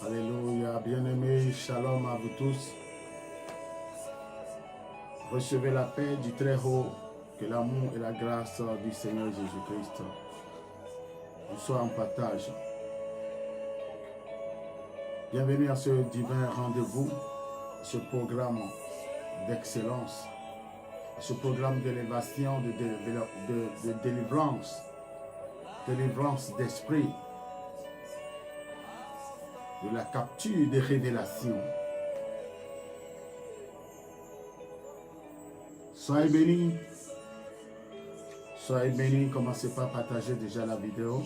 Alléluia, bien-aimés, shalom à vous tous. Recevez la paix du Très-Haut, que l'amour et la grâce du Seigneur Jésus-Christ vous soient en partage. Bienvenue à ce divin rendez-vous, ce programme d'excellence, ce programme d'élévation, de délivrance d'esprit, de la capture des révélations. Soyez bénis, commencez par partager déjà la vidéo.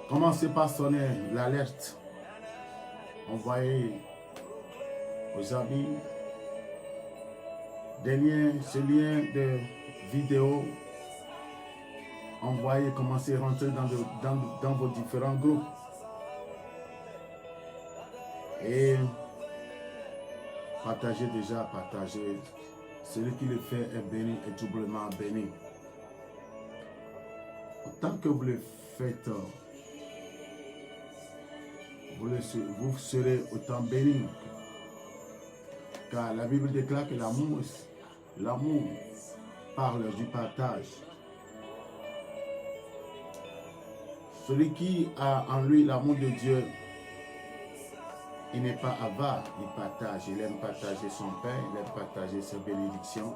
Commencez par sonner l'alerte. Envoyez aux amis des liens, ce lien de vidéo. Envoyez, commencez à rentrer dans vos différents groupes. Et partagez déjà, partagez. Celui qui le fait est béni, est doublement béni. Autant que vous le faites, vous serez autant béni. Car la Bible déclare que l'amour parle du partage. Celui qui a en lui l'amour de Dieu, il n'est pas avare, il partage. Il aime partager son pain, il aime partager ses bénédictions.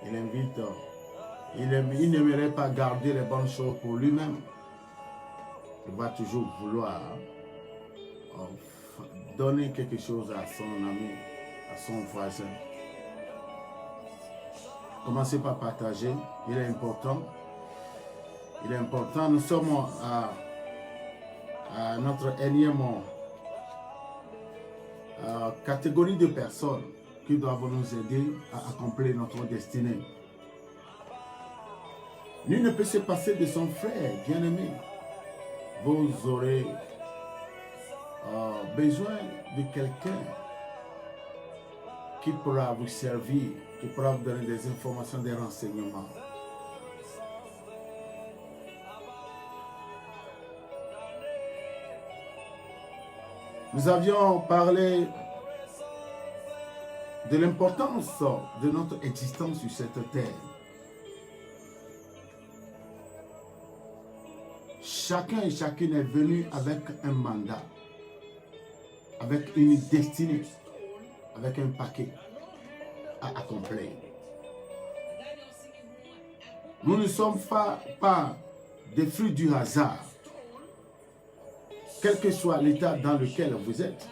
Il invite, il n'aimerait pas garder les bonnes choses pour lui-même. Il va toujours vouloir donner quelque chose à son ami, à son voisin. Commencez par partager, il est important. Il est important, nous sommes à notre énième catégorie de personnes qui doivent nous aider à accomplir notre destinée. Nul ne peut se passer de son frère bien-aimé. Vous aurez besoin de quelqu'un qui pourra vous servir, qui pourra vous donner des informations, des renseignements. Nous avions parlé de l'importance de notre existence sur cette terre. Chacun et chacune est venu avec un mandat, avec une destinée, avec un paquet à accomplir. Nous ne sommes pas des fruits du hasard. Quel que soit l'état dans lequel vous êtes,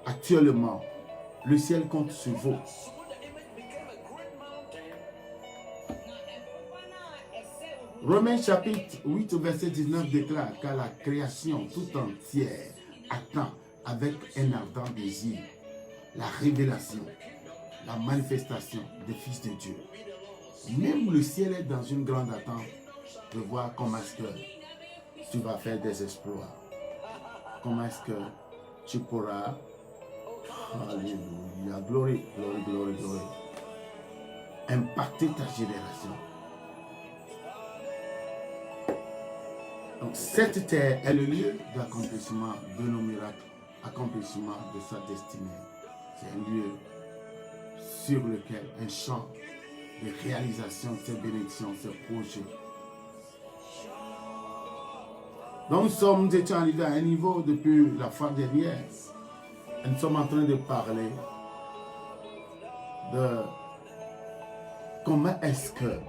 actuellement, le ciel compte sur vous. Romains chapitre 8, verset 19 déclare qu'à la création tout entière attend avec un ardent désir la révélation, la manifestation des fils de Dieu. Même le ciel est dans une grande attente de voir comment est-ce que tu vas faire des exploits. Comment est-ce que tu pourras, alléluia, glory, glory, glory, glory, impacter ta génération. Donc cette terre est le lieu d'accomplissement de nos miracles, accomplissement de sa destinée. C'est un lieu sur lequel un champ de réalisation de ses bénédictions, ses projets. Donc nous étions arrivés à un niveau depuis la fois dernière. Et nous sommes en train de parler de comment est-ce que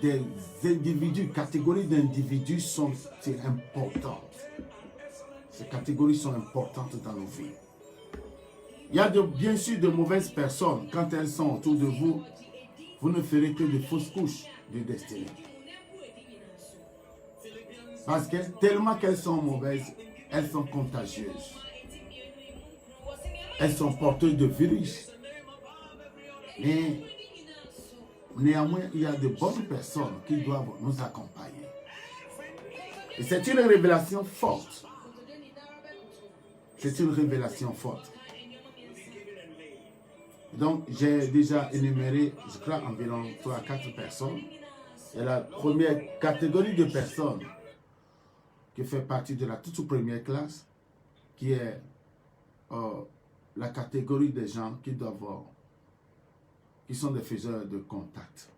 des individus, catégories d'individus sont importantes. Ces catégories sont importantes dans nos vies. Il y a bien sûr de mauvaises personnes. Quand elles sont autour de vous, vous ne ferez que de fausses couches de destinée. Parce que tellement qu'elles sont mauvaises, elles sont contagieuses. Elles sont porteuses de virus. Mais néanmoins, il y a de bonnes personnes qui doivent nous accompagner. Et c'est une révélation forte. C'est une révélation forte. Donc, j'ai déjà énuméré, je crois, environ 3 à 4 personnes. Et la première catégorie de personnes qui fait partie de la toute première classe, qui est la catégorie des gens qui sont des faiseurs de contact.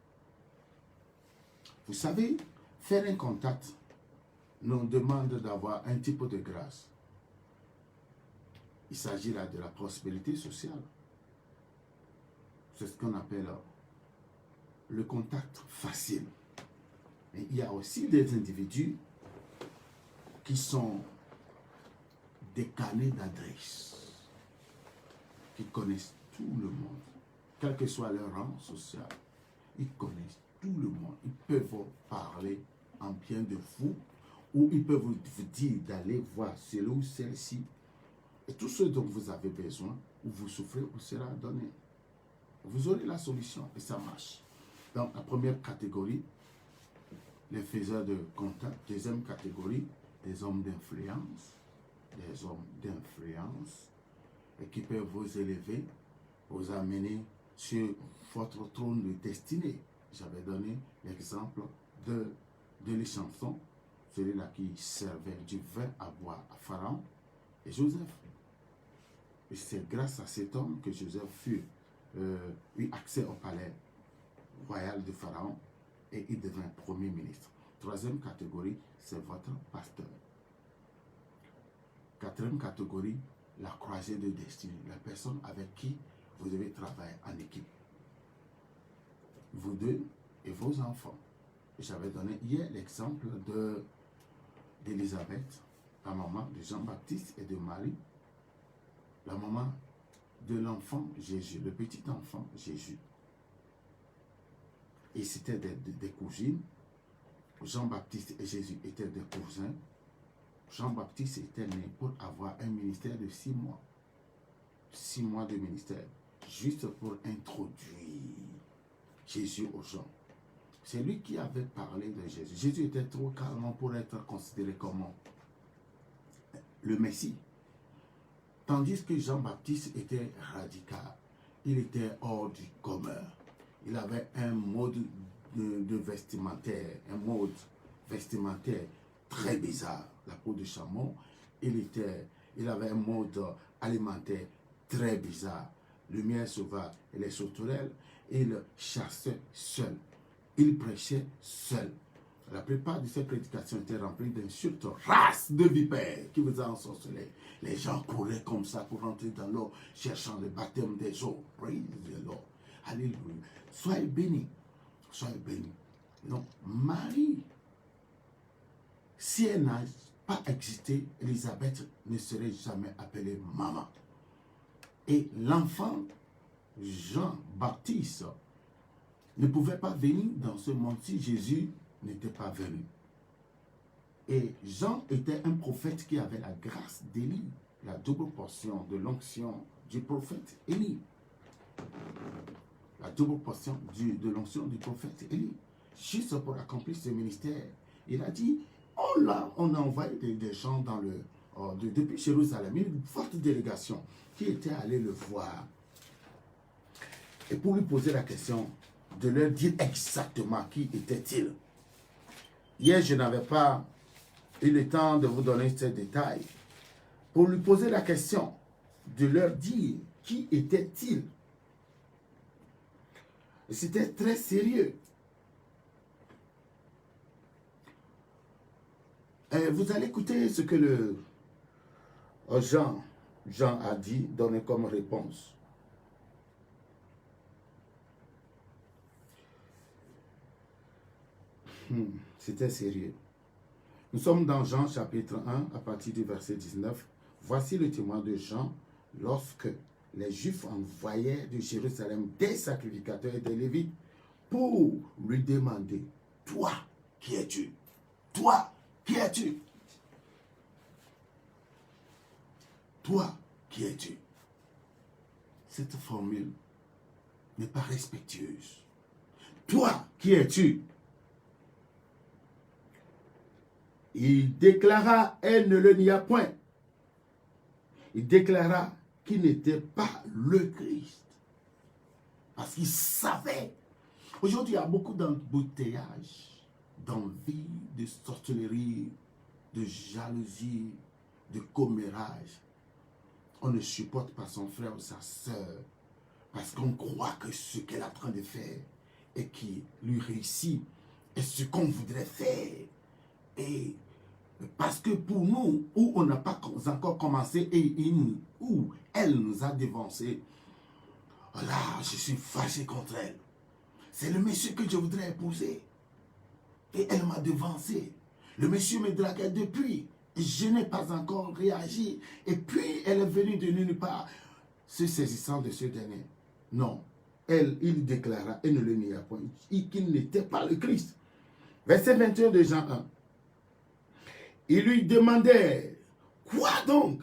Vous savez, faire un contact nous demande d'avoir un type de grâce. Il s'agit là de la prospérité sociale. C'est ce qu'on appelle le contact facile. Mais il y a aussi des individus qui sont des carnets d'adresse, qui connaissent tout le monde, quel que soit leur rang social. Ils connaissent tout le monde. Ils peuvent vous parler en bien de vous, ou ils peuvent vous dire d'aller voir celui ou celle-ci. Et tout ce dont vous avez besoin, ou vous souffrez, vous sera donné. Vous aurez la solution et ça marche. Donc, la première catégorie, les faiseurs de contact. Deuxième catégorie, des hommes d'influence. Des hommes d'influence et qui peuvent vous élever, vous amener sur votre trône de destinée. J'avais donné l'exemple de l'échanson, celui-là qui servait du vin à boire à Pharaon et Joseph. Et c'est grâce à cet homme que Joseph eut accès au palais royal de Pharaon et il devint premier ministre. Troisième catégorie, c'est votre pasteur. Quatrième catégorie, la croisée de destinée, la personne avec qui vous devez travailler en équipe. Vous deux et vos enfants. J'avais donné hier l'exemple d'Élisabeth, la maman de Jean-Baptiste et de Marie, la maman de l'enfant Jésus, le petit enfant Jésus. Et c'était des cousines. Jean-Baptiste et Jésus étaient des cousins. Jean-Baptiste était né pour avoir un ministère de 6 mois. 6 mois de ministère. Juste pour introduire Jésus aux gens. C'est lui qui avait parlé de Jésus. Jésus était trop calme pour être considéré comme le Messie. Tandis que Jean-Baptiste était radical. Il était hors du commun. Il avait un mode de vestimentaire, un mode vestimentaire très bizarre. La peau de chameau, il avait un mode alimentaire très bizarre. Le miel sauvage et les sauterelles, il chassait seul. Il prêchait seul. La plupart de ses prédications étaient remplies d'insultes, race de vipères qui vous a ensorcelé. Les gens couraient comme ça pour rentrer dans l'eau, cherchant le baptême des eaux. Praise the Lord. Alléluia. Soyez bénis. Soyez bénis. Donc, Marie, si elle n'a pas existé, Élisabeth ne serait jamais appelée maman. Et l'enfant Jean-Baptiste ne pouvait pas venir dans ce monde si Jésus n'était pas venu. Et Jean était un prophète qui avait la grâce d'Élie, la double portion de l'onction du prophète Élie. La double portion de l'onction du prophète Élie. Juste pour accomplir ce ministère, il a dit, on a envoyé des gens depuis Jérusalem, une forte délégation qui était allée le voir. Et pour lui poser la question, de leur dire exactement qui était-il. Hier, je n'avais pas eu le temps de vous donner ces détails. Pour lui poser la question, de leur dire qui était-il. C'était très sérieux. Et vous allez écouter ce que Jean a dit, donné comme réponse. C'était sérieux. Nous sommes dans Jean chapitre 1 à partir du verset 19. Voici le témoin de Jean lorsque les Juifs envoyaient de Jérusalem des sacrificateurs et des Lévites pour lui demander, toi, qui es-tu? Toi, qui es-tu? Toi, qui es-tu? Cette formule n'est pas respectueuse. toi, qui es-tu? Il déclara, elle ne le nia point. Il déclara qu'il n'était pas le Christ. Parce qu'il savait. Aujourd'hui, il y a beaucoup d'embouteillage, d'envie, de sorcellerie, de jalousie, de commérage. On ne supporte pas son frère ou sa soeur parce qu'on croit que ce qu'elle est en train de faire et qui lui réussit est ce qu'on voudrait faire. Et parce que pour nous, où on n'a pas encore commencé et où elle nous a dévancé, voilà, je suis fâché contre elle. C'est le monsieur que je voudrais épouser. Et elle m'a devancé. Le monsieur me draguait depuis. Je n'ai pas encore réagi. Et puis, elle est venue de nulle part, se saisissant de ce dernier. Non. Il déclara, et ne le nia point, qu'il n'était pas le Christ. Verset 21 de Jean 1. Il lui demandait, quoi donc?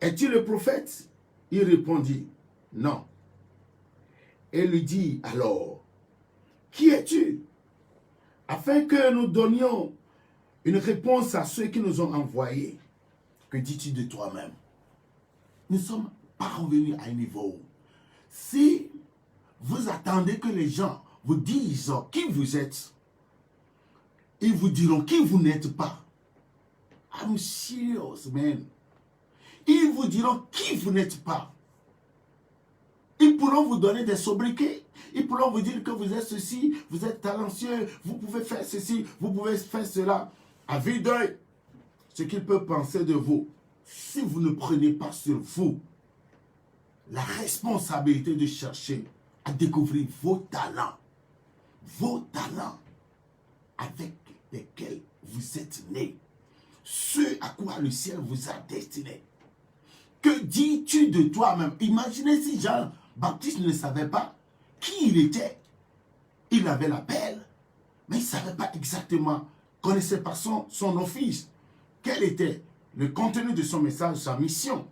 Es-tu le prophète? Il répondit, non. Et lui dit, alors, qui es-tu? Afin que nous donnions une réponse à ceux qui nous ont envoyés. Que dis-tu de toi-même? Nous ne sommes pas revenus à un niveau. Si vous attendez que les gens vous disent qui vous êtes, ils vous diront qui vous n'êtes pas. I'm serious, man. Ils vous diront qui vous n'êtes pas. Ils pourront vous donner des sobriquets. Ils pourront vous dire que vous êtes ceci, vous êtes talentueux, vous pouvez faire ceci, vous pouvez faire cela. À vue d'œil, ce qu'ils peuvent penser de vous. Si vous ne prenez pas sur vous la responsabilité de chercher à découvrir vos talents avec lesquels vous êtes nés, ceux à quoi le ciel vous a destiné. Que dis-tu de toi-même? Imaginez si Jean-Baptiste ne savait pas qui il était. Il avait l'appel, mais il ne savait pas exactement, connaissait pas son office. Quel était le contenu de son message, sa mission?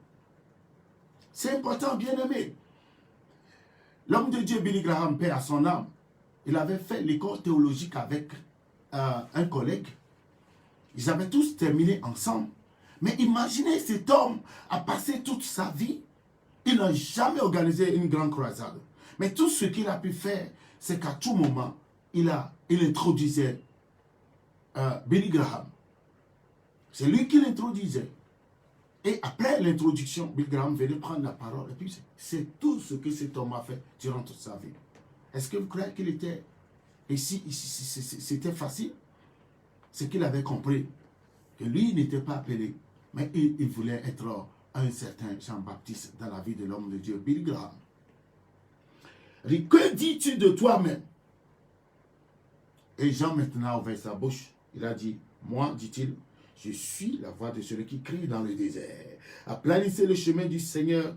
C'est important, bien-aimé. L'homme de Dieu, Billy Graham, paix à son âme, il avait fait l'école théologique avec un collègue. Ils avaient tous terminé ensemble. Mais imaginez, cet homme a passé toute sa vie. Il n'a jamais organisé une grande croisade. Mais tout ce qu'il a pu faire, c'est qu'à tout moment, il introduisait Billy Graham. C'est lui qui l'introduisait. Et après l'introduction, Billy Graham venait prendre la parole. Et puis, c'est tout ce que cet homme a fait durant toute sa vie. Est-ce que vous croyez qu'il était... Et si c'était facile? C'est qu'il avait compris que lui n'était pas appelé, mais il voulait être un certain Jean-Baptiste dans la vie de l'homme de Dieu, Billy Graham. Que dis-tu de toi-même? Et Jean maintenant a ouvert sa bouche. Il a dit, moi, dit-il, je suis la voix de celui qui crie dans le désert. Aplanissez le chemin du Seigneur,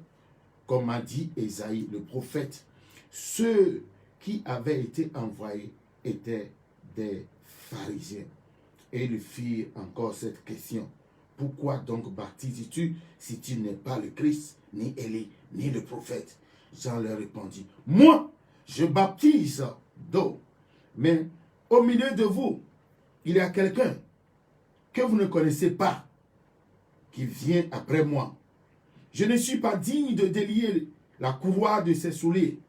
comme a dit Ésaïe, le prophète. Ceux qui avaient été envoyés étaient des pharisiens. Et ils firent encore cette question. Pourquoi donc baptises-tu si tu n'es pas le Christ, ni Élie, ni le prophète? Jean leur répondit, moi, je baptise d'eau, mais au milieu de vous, il y a quelqu'un que vous ne connaissez pas, qui vient après moi. Je ne suis pas digne de délier la courroie de ses souliers.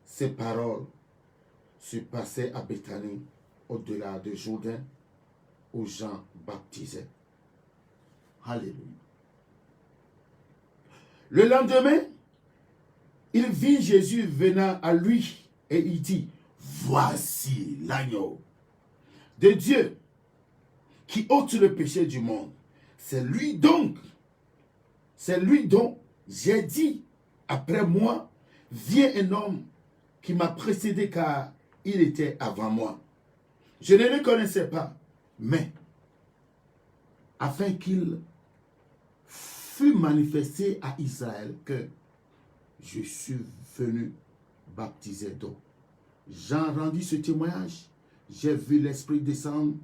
Ces paroles se passaient à Béthanie, au-delà de Jourdain, où Jean baptisait. Alléluia. Le lendemain, il vit Jésus venant à lui et il dit, voici l'agneau de Dieu qui ôte le péché du monde. C'est lui dont j'ai dit, après moi, vient un homme qui m'a précédé car il était avant moi. Je ne le connaissais pas, mais afin qu'il fût manifesté à Israël que je suis venu baptiser d'eau. Jean rendit ce témoignage. J'ai vu l'Esprit descendre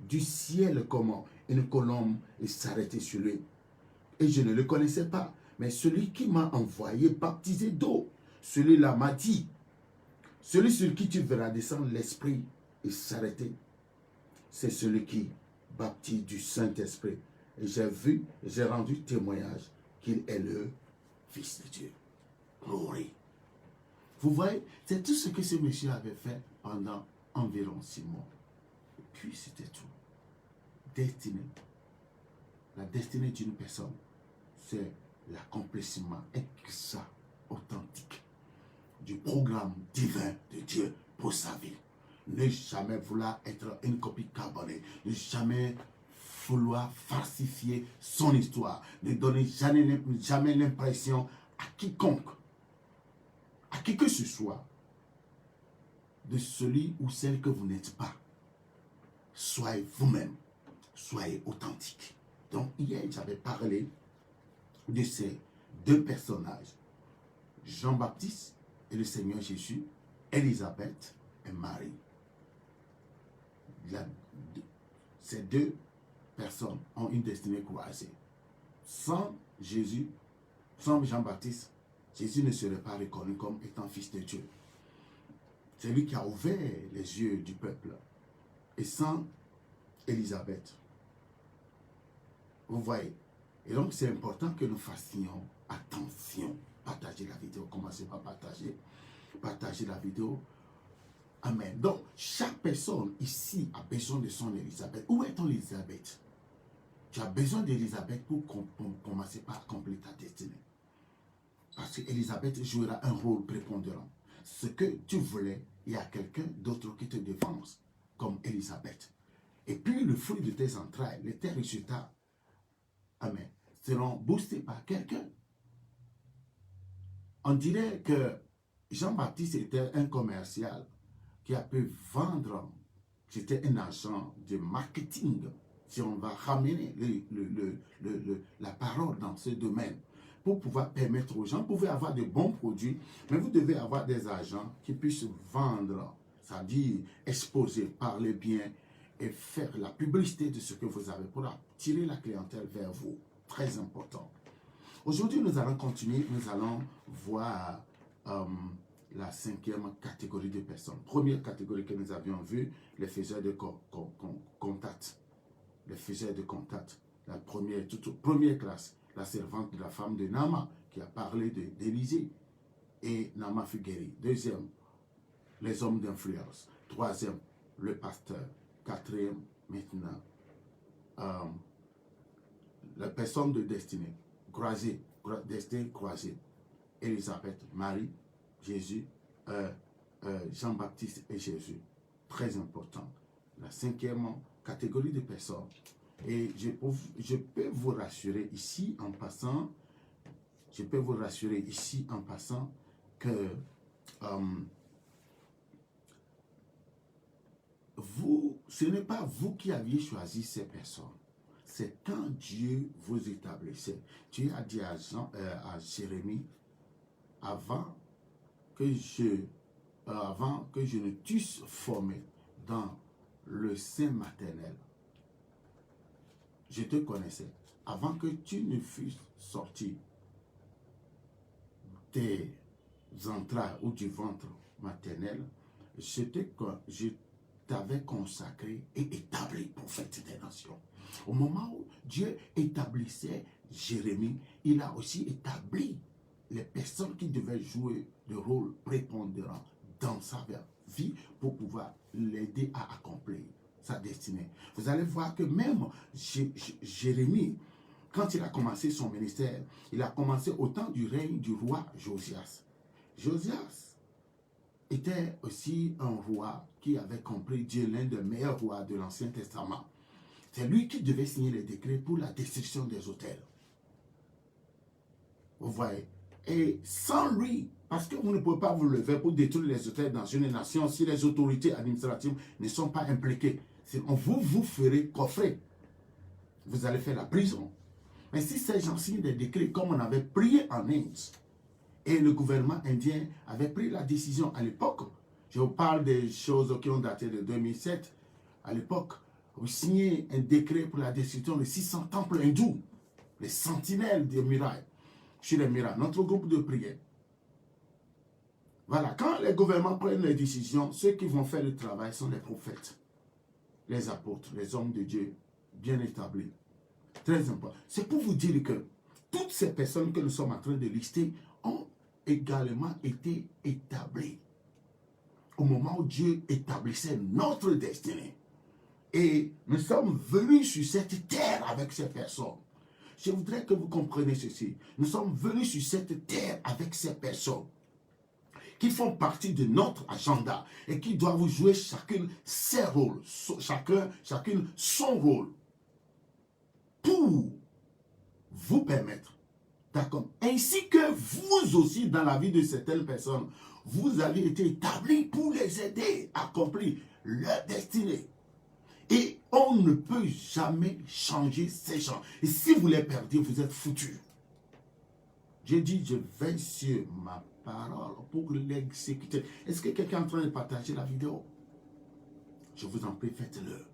du ciel comme une colombe et s'arrêter sur lui. Et je ne le connaissais pas. Mais celui qui m'a envoyé baptiser d'eau, celui-là m'a dit Celui sur qui tu verras descendre l'Esprit et s'arrêter, c'est celui qui baptise du Saint-Esprit. Et j'ai rendu témoignage qu'il est le Fils de Dieu. Gloire. Vous voyez, c'est tout ce que ce monsieur avait fait pendant environ 6 mois. Et puis c'était tout. Destinée. La destinée d'une personne, c'est l'accomplissement exact, authentique du programme divin de Dieu pour sa vie. Ne jamais vouloir être une copie carbonée. Ne jamais vouloir falsifier son histoire. Ne donner jamais l'impression à quiconque, à qui que ce soit, de celui ou celle que vous n'êtes pas. Soyez vous-même. Soyez authentique. Donc hier, j'avais parlé de ces 2 personnages, Jean-Baptiste et le Seigneur Jésus, Élisabeth et Marie. Ces 2 personnes ont une destinée croisée. Sans Jésus, sans Jean-Baptiste, Jésus ne serait pas reconnu comme étant fils de Dieu. C'est lui qui a ouvert les yeux du peuple. Et sans Élisabeth, vous voyez. Et donc c'est important que nous fassions attention. Partagez la vidéo. Commencez par partager. Partagez la vidéo. Amen. Donc, chaque personne ici a besoin de son Élisabeth. Où est ton Élisabeth? Tu as besoin d'Élisabeth pour commencer par accomplir ta destinée. Parce qu'Élisabeth jouera un rôle prépondérant. Ce que tu voulais, il y a quelqu'un d'autre qui te défense, comme Élisabeth. Et puis, le fruit de tes entrailles, les tes résultats, amen, seront boostés par quelqu'un. On dirait que Jean-Baptiste était un commercial qui a pu vendre, c'était un agent de marketing, si on va ramener la parole dans ce domaine, pour pouvoir permettre aux gens, vous pouvez avoir de bons produits, mais vous devez avoir des agents qui puissent vendre, c'est-à-dire exposer, parler bien et faire la publicité de ce que vous avez pour attirer la clientèle vers vous. Très important. Aujourd'hui, nous allons continuer, nous allons voir la 5e catégorie de personnes. Première catégorie que nous avions vue, les faiseurs de contact. Les faiseurs de contact. La première classe, la servante de la femme de Nama, qui a parlé d'Élisée. Et Nama fut guéri. Deuxième, les hommes d'influence. Troisième, le pasteur. Quatrième, maintenant, la personne de destinée. Destinée croisée. Élisabeth, Marie, Jésus, Jean-Baptiste et Jésus. Très important. La 5e catégorie de personnes. Et je peux vous rassurer ici en passant, que ce n'est pas vous qui aviez choisi ces personnes. C'est quand Dieu vous établissait. Dieu a dit à Jérémie, avant que je ne t'eusse formé dans le sein maternel, je te connaissais. Avant que tu ne fusses sorti des entrailles ou du ventre maternel, je t'avais consacré et établi prophète des nations. Au moment où Dieu établissait Jérémie, il a aussi établi les personnes qui devaient jouer le rôle prépondérant dans sa vie pour pouvoir l'aider à accomplir sa destinée. Vous allez voir que même Jérémie, quand il a commencé son ministère, il a commencé au temps du règne du roi Josias. Josias était aussi un roi qui avait compris Dieu, l'un des meilleurs rois de l'Ancien Testament. C'est lui qui devait signer les décrets pour la destruction des autels. Vous voyez? Et sans lui, parce que vous ne pouvez pas vous lever pour détruire les autels dans une nation si les autorités administratives ne sont pas impliquées. Vous ferez coffrer. Vous allez faire la prison. Mais si ces gens signent des décrets comme on avait prié en Inde, et le gouvernement indien avait pris la décision à l'époque, je vous parle des choses qui ont daté de 2007, à l'époque, vous signez un décret pour la destruction de 600 temples hindous, les sentinelles des murailles, chez les murailles, notre groupe de prière. Voilà, quand les gouvernements prennent les décisions, ceux qui vont faire le travail sont les prophètes, les apôtres, les hommes de Dieu bien établis. Très important. C'est pour vous dire que toutes ces personnes que nous sommes en train de lister ont également été établies au moment où Dieu établissait notre destinée. Et nous sommes venus sur cette terre avec ces personnes. Je voudrais que vous compreniez ceci. Nous sommes venus sur cette terre avec ces personnes qui font partie de notre agenda et qui doivent jouer chacune ses rôles, chacune son rôle pour vous permettre d'accomplir. Ainsi que vous aussi dans la vie de certaines personnes, vous avez été établis pour les aider à accomplir leur destinée. Et on ne peut jamais changer ces gens. Et si vous les perdez, vous êtes foutus. J'ai dit, je veille sur ma parole pour l'exécuter. Est-ce que quelqu'un est en train de partager la vidéo? Je vous en prie, faites-le.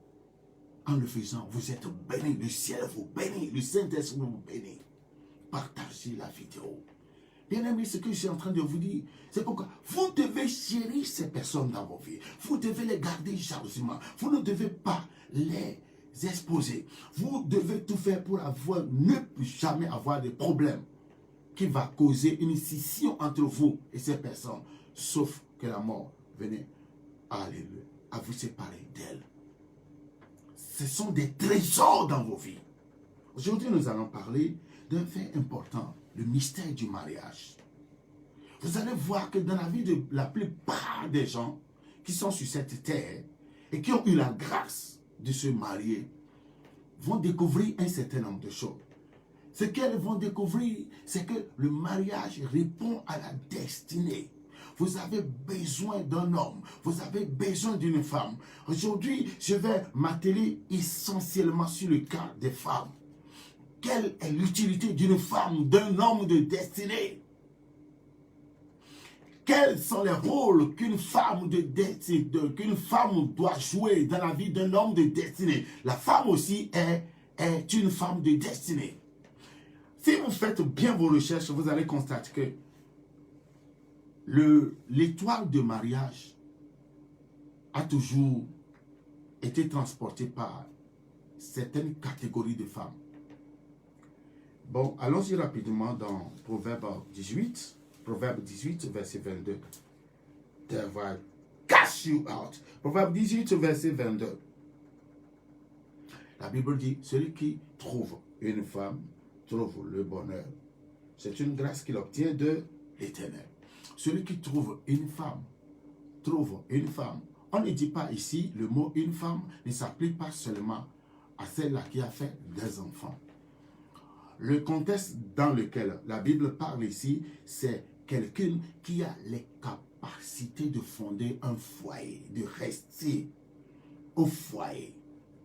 En le faisant, vous êtes bénis. Le ciel vous bénit. Le Saint-Esprit vous bénit. Partagez la vidéo. Bien aimé, ce que je suis en train de vous dire, c'est pourquoi vous devez chérir ces personnes dans vos vies. Vous devez les garder jalousement. Vous ne devez pas les exposer. Vous devez tout faire pour ne plus jamais avoir de problème qui va causer une scission entre vous et ces personnes, sauf que la mort venait, alléluia, à vous séparer d'elles. Ce sont des trésors dans vos vies. Aujourd'hui, nous allons parler d'un fait important, le mystère du mariage. Vous allez voir que dans la vie de la plupart des gens qui sont sur cette terre et qui ont eu la grâce de se marier, vont découvrir un certain nombre de choses. Ce qu'elles vont découvrir, c'est que le mariage répond à la destinée. Vous avez besoin d'un homme, vous avez besoin d'une femme. Aujourd'hui, je vais m'atteler essentiellement sur le cas des femmes. Quelle est l'utilité d'une femme, d'un homme de destinée? Quels sont les rôles qu'une femme doit jouer dans la vie d'un homme de destinée? La femme aussi est une femme de destinée. Si vous faites bien vos recherches, vous allez constater que l'étoile de mariage a toujours été transportée par certaines catégories de femmes. Bon, allons-y rapidement dans Proverbe 18, verset 22. That will cast you out. Proverbe 18, verset 22. La Bible dit, celui qui trouve une femme trouve le bonheur. C'est une grâce qu'il obtient de l'Éternel. Celui qui trouve une femme, trouve une femme. On ne dit pas ici, le mot une femme ne s'applique pas seulement à celle-là qui a fait des enfants. Le contexte dans lequel la Bible parle ici, c'est quelqu'un qui a les capacités de fonder un foyer, de rester au foyer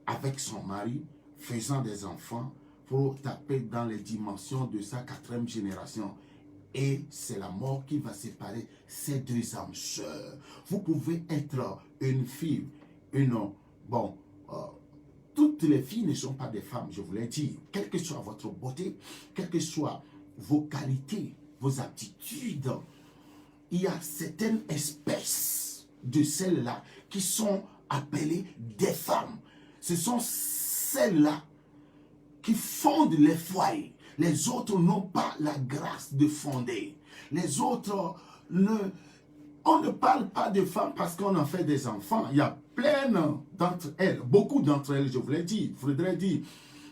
avec son mari, faisant des enfants, pour taper dans les dimensions de sa 4e génération. Et c'est la mort qui va séparer ces deux âmes sœurs. Vous pouvez être une fille, toutes les filles ne sont pas des femmes, je vous l'ai dit. Quelle que soit votre beauté, quelles que soient vos qualités, vos aptitudes, il y a certaines espèces de celles-là qui sont appelées des femmes. Ce sont celles-là qui fondent les foyers. Les autres n'ont pas la grâce de fonder. Les autres, on ne parle pas de femmes parce qu'on en fait des enfants. Il y a plein d'entre elles, beaucoup d'entre elles, je vous l'ai dit, Frédéric dit,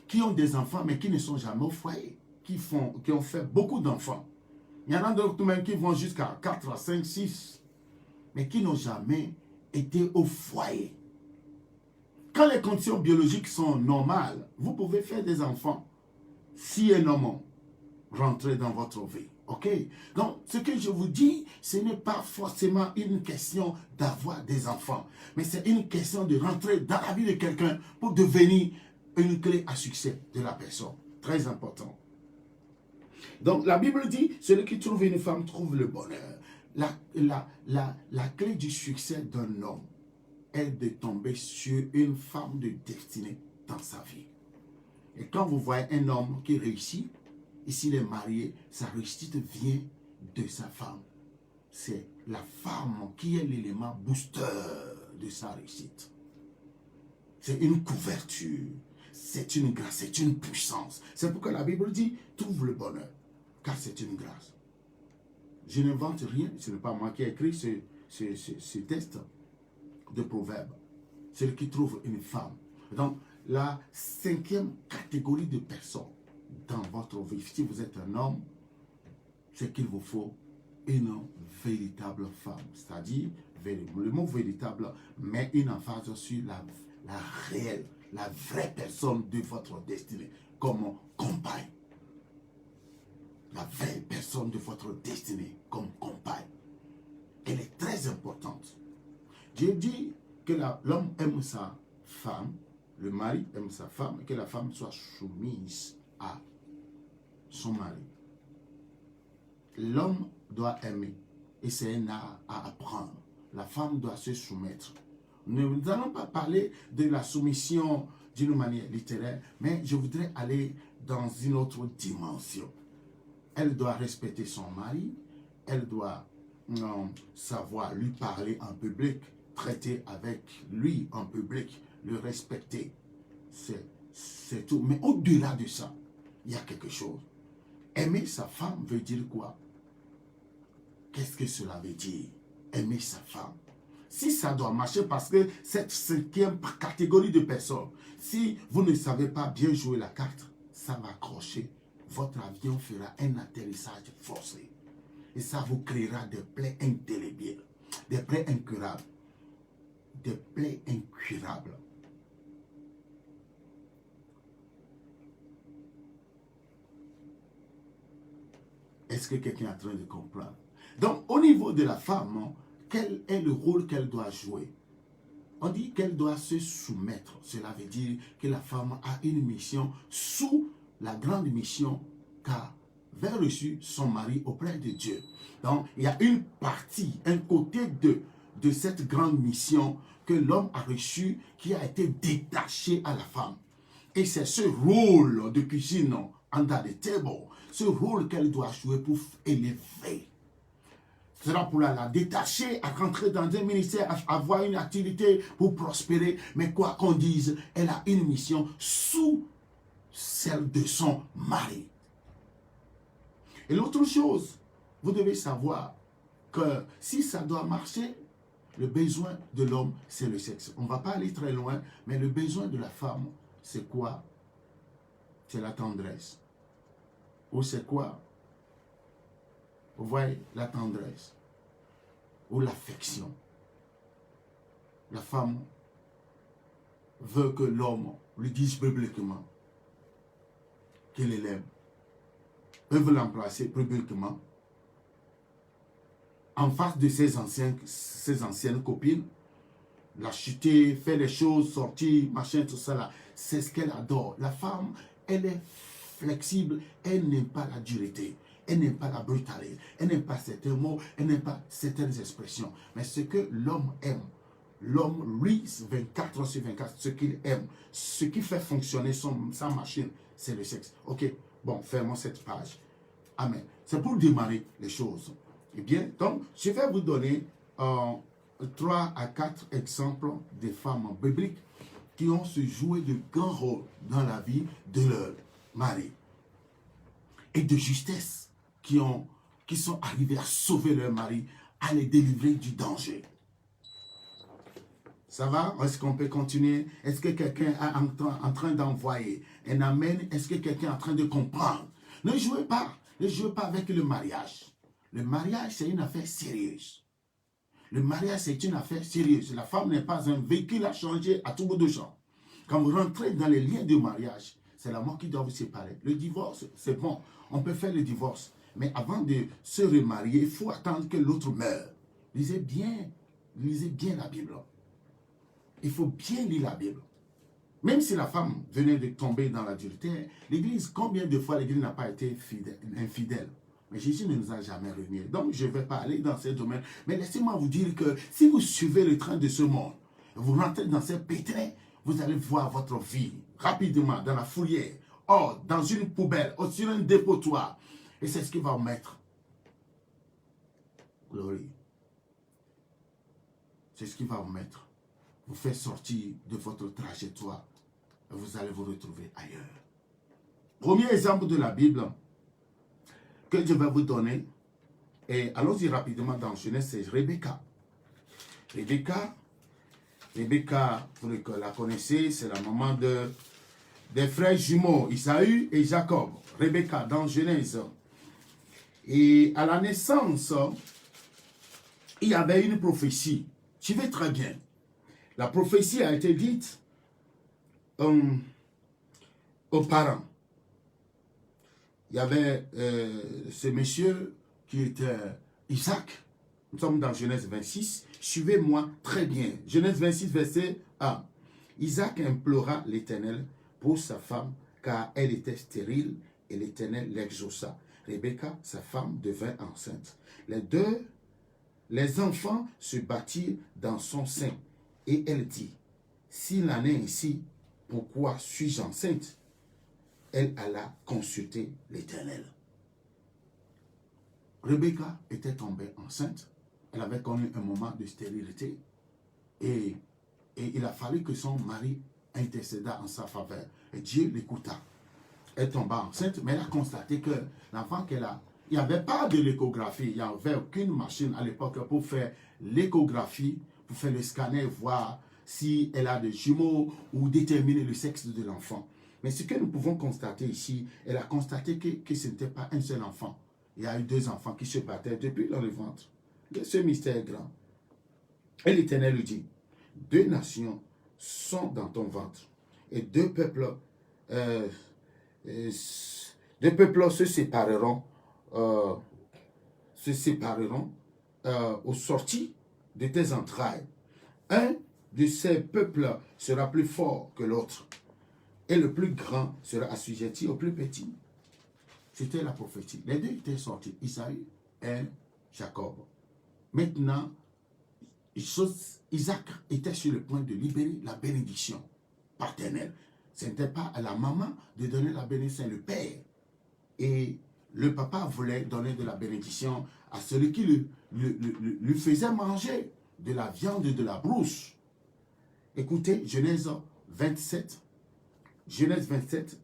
qui ont des enfants mais qui ne sont jamais au foyer, qui ont fait beaucoup d'enfants. Il y en a d'autres même qui vont jusqu'à 4, 5, 6, mais qui n'ont jamais été au foyer. Quand les conditions biologiques sont normales, vous pouvez faire des enfants si un homme rentre dans votre vie. Ok? Donc, ce que je vous dis, ce n'est pas forcément une question d'avoir des enfants, mais c'est une question de rentrer dans la vie de quelqu'un pour devenir une clé à succès de la personne. Très important. Donc, la Bible dit, celui qui trouve une femme trouve le bonheur. La clé du succès d'un homme est de tomber sur une femme de destinée dans sa vie. Et quand vous voyez un homme qui réussit, et s'il est marié, sa réussite vient de sa femme. C'est la femme qui est l'élément booster de sa réussite. C'est une couverture, c'est une grâce, c'est une puissance. C'est pourquoi la Bible dit, trouve le bonheur, car c'est une grâce. Je n'invente rien, ce n'est pas moi qui ai écrit ce texte de proverbe. Celui qui trouve une femme. Donc, la 5e catégorie de personnes dans votre vie, si vous êtes un homme, c'est qu'il vous faut une véritable femme. C'est-à-dire, le mot véritable met une emphase sur la réelle, la vraie personne de votre destinée, comme compagne. La vraie personne de votre destinée, comme compagne. Elle est très importante. Dieu dit que l'homme aime sa femme, le mari aime sa femme, et que la femme soit soumise à son mari. L'homme doit aimer, et c'est un art à apprendre. La femme doit se soumettre. Nous n'allons pas parler de la soumission d'une manière littéraire, mais je voudrais aller dans une autre dimension. Elle doit respecter son mari, elle doit savoir lui parler en public, traiter avec lui en public, le respecter. C'est tout. Mais au-delà de ça, il y a quelque chose. Aimer sa femme veut dire quoi? Qu'est-ce que cela veut dire? Aimer sa femme. Si ça doit marcher, parce que cette 5e catégorie de personnes, si vous ne savez pas bien jouer la carte, ça va accrocher. Votre avion fera un atterrissage forcé. Et ça vous créera des plaies indélébiles, des plaies incurables. Des plaies incurables. Est-ce que quelqu'un est en train de comprendre? Donc, au niveau de la femme, quel est le rôle qu'elle doit jouer? On dit qu'elle doit se soumettre. Cela veut dire que la femme a une mission sous la grande mission qu'avait reçue son mari auprès de Dieu. Donc, il y a une partie, un côté de cette grande mission que l'homme a reçu qui a été détaché à la femme. Et c'est ce rôle de cuisine under the table, ce rôle qu'elle doit jouer pour élever. Ce sera pour la détacher, à rentrer dans un ministère, à avoir une activité pour prospérer. Mais quoi qu'on dise, elle a une mission sous celle de son mari. Et l'autre chose, vous devez savoir que si ça doit marcher, le besoin de l'homme, c'est le sexe. On ne va pas aller très loin, mais le besoin de la femme, c'est quoi? C'est la tendresse. Ou c'est quoi? Vous voyez, la tendresse. Ou l'affection. La femme veut que l'homme lui dise publiquement qu'il l'aime. Elle veut l'embrasser publiquement en face de ses anciennes copines, la chuter, faire les choses, sortir, machin, tout ça là. C'est ce qu'elle adore. La femme, elle est flexible, elle n'aime pas la dureté, elle n'aime pas la brutalité, elle n'aime pas certains mots, elle n'aime pas certaines expressions. Mais ce que l'homme aime, l'homme, lui, 24 heures sur 24, ce qu'il aime, ce qui fait fonctionner sa machine, c'est le sexe. Ok, bon, fermons cette page. Amen. C'est pour démarrer les choses. Eh bien, donc, je vais vous donner 3 à 4 exemples de femmes bibliques qui ont su jouer de grands rôles dans la vie de leur mari. Et de justesse qui sont arrivés à sauver leur mari, à les délivrer du danger. Ça va? Est-ce qu'on peut continuer? Est-ce que quelqu'un est en train d'envoyer un amen? Est-ce que quelqu'un est en train de comprendre? Ne jouez pas avec le mariage. Le mariage, c'est une affaire sérieuse. Le mariage, c'est une affaire sérieuse. La femme n'est pas un véhicule à changer à tout bout de champ. Quand vous rentrez dans les liens de mariage, c'est la mort qui doit vous séparer. Le divorce, c'est bon. On peut faire le divorce. Mais avant de se remarier, il faut attendre que l'autre meure. Lisez bien la Bible. Il faut bien lire la Bible. Même si la femme venait de tomber dans l'adultère, l'Église, combien de fois l'Église n'a pas été infidèle? Mais Jésus ne nous a jamais reniés. Donc, je ne vais pas aller dans ce domaine. Mais laissez-moi vous dire que si vous suivez le train de ce monde, vous rentrez dans ce pétrin, vous allez voir votre vie rapidement dans la fourrière, dans une poubelle, sur un dépotoir. Et c'est ce qui va vous mettre. Glory. c'est ce qui va vous faire sortir de votre trajectoire et vous allez vous retrouver ailleurs. Premier exemple de la Bible que je vais vous donner, et allons-y rapidement dans Genèse, c'est Rebecca. Rebecca, vous la connaissez, c'est la maman des frères jumeaux, Isaü et Jacob. Rebecca, dans Genèse. Et à la naissance, il y avait une prophétie. Suivez très bien. La prophétie a été dite aux parents. Il y avait ce monsieur qui était Isaac. Nous sommes dans Genèse 26. Suivez-moi très bien. Genèse 26, verset 1. Isaac implora l'Éternel pour sa femme, car elle était stérile, et l'Éternel l'exauça. Rebecca, sa femme, devint enceinte. Les enfants se battirent dans son sein, et elle dit, s'il en est ainsi, pourquoi suis-je enceinte? Elle alla consulter l'Éternel. Rebecca était tombée enceinte. Elle avait connu un moment de stérilité. Et il a fallu que son mari intercéda en sa faveur. Et Dieu l'écouta. Elle tomba enceinte, mais elle a constaté que l'enfant qu'elle a, il n'y avait pas de l'échographie. Il n'y avait aucune machine à l'époque pour faire l'échographie, pour faire le scanner, voir si elle a des jumeaux ou déterminer le sexe de l'enfant. Mais ce que nous pouvons constater ici, elle a constaté que ce n'était pas un seul enfant. Il y a eu 2 enfants qui se battaient depuis dans le ventre. Ce mystère est grand. Et l'Éternel lui dit, 2 nations sont dans ton ventre, et 2 peuples se sépareront aux sorties de tes entrailles. Un de ces peuples sera plus fort que l'autre, et le plus grand sera assujetti au plus petit. C'était la prophétie. Les 2 étaient sortis, Isaïe et Jacob. Maintenant, Isaac était sur le point de libérer la bénédiction paternelle. Ce n'était pas à la maman de donner la bénédiction, le père. Et le papa voulait donner de la bénédiction à celui qui lui faisait manger de la viande de la brousse. Écoutez, Genèse 27,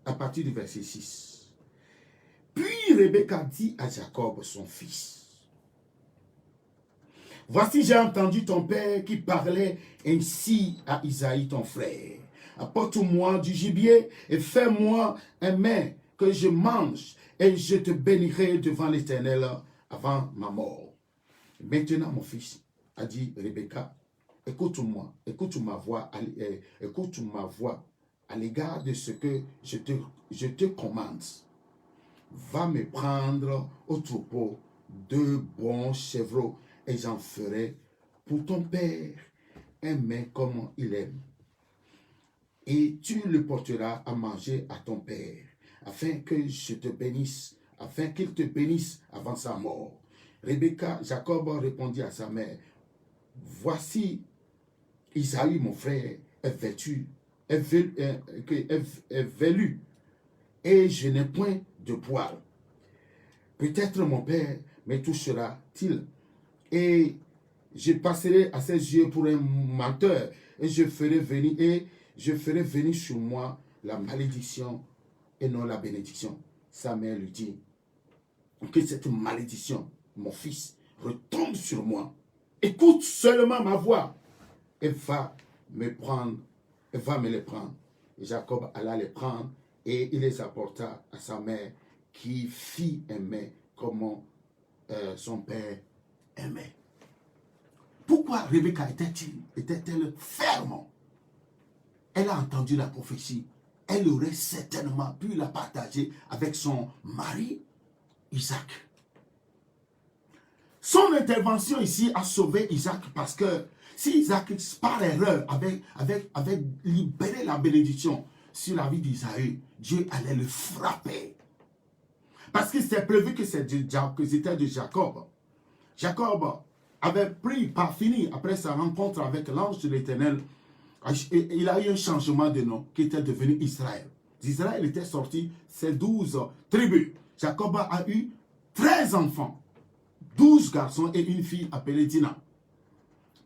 à partir du verset 6. Puis Rebecca dit à Jacob, son fils, « Voici, j'ai entendu ton père qui parlait ainsi à Isaïe, ton frère. Apporte-moi du gibier et fais-moi un mets que je mange, et je te bénirai devant l'Éternel avant ma mort. » Maintenant, mon fils, a dit Rebecca, écoute-moi, écoute ma voix à l'égard de ce que je te commande. Va me prendre au troupeau 2 bons chevreaux, et j'en ferai pour ton père un mets comme il aime. Et tu le porteras à manger à ton père, afin qu'il te bénisse avant sa mort. Jacob répondit à sa mère, voici, Isaïe, mon frère, est velu, et je n'ai point de poil. Peut-être mon père me touchera-t-il, et je passerai à ses yeux pour un menteur, et je ferai venir sur moi la malédiction et non la bénédiction. Sa mère lui dit, que cette malédiction, mon fils, retombe sur moi. Écoute seulement ma voix, et va me les prendre. Et Jacob alla les prendre, et il les apporta à sa mère, qui fit aimer comme son père aimait. Pourquoi Rebecca était-elle ferme? Elle a entendu la prophétie. Elle aurait certainement pu la partager avec son mari, Isaac. Son intervention ici a sauvé Isaac, parce que si Isaac, par erreur, avait libéré la bénédiction sur la vie d'Isaïe, Dieu allait le frapper. Parce que c'était prévu que c'était de Jacob. Jacob avait fini après sa rencontre avec l'ange de l'Éternel. Il a eu un changement de nom qui était devenu Israël. D'Israël était sorti ses 12 tribus. Jacob a eu 13 enfants, 12 garçons et une fille appelée Dina.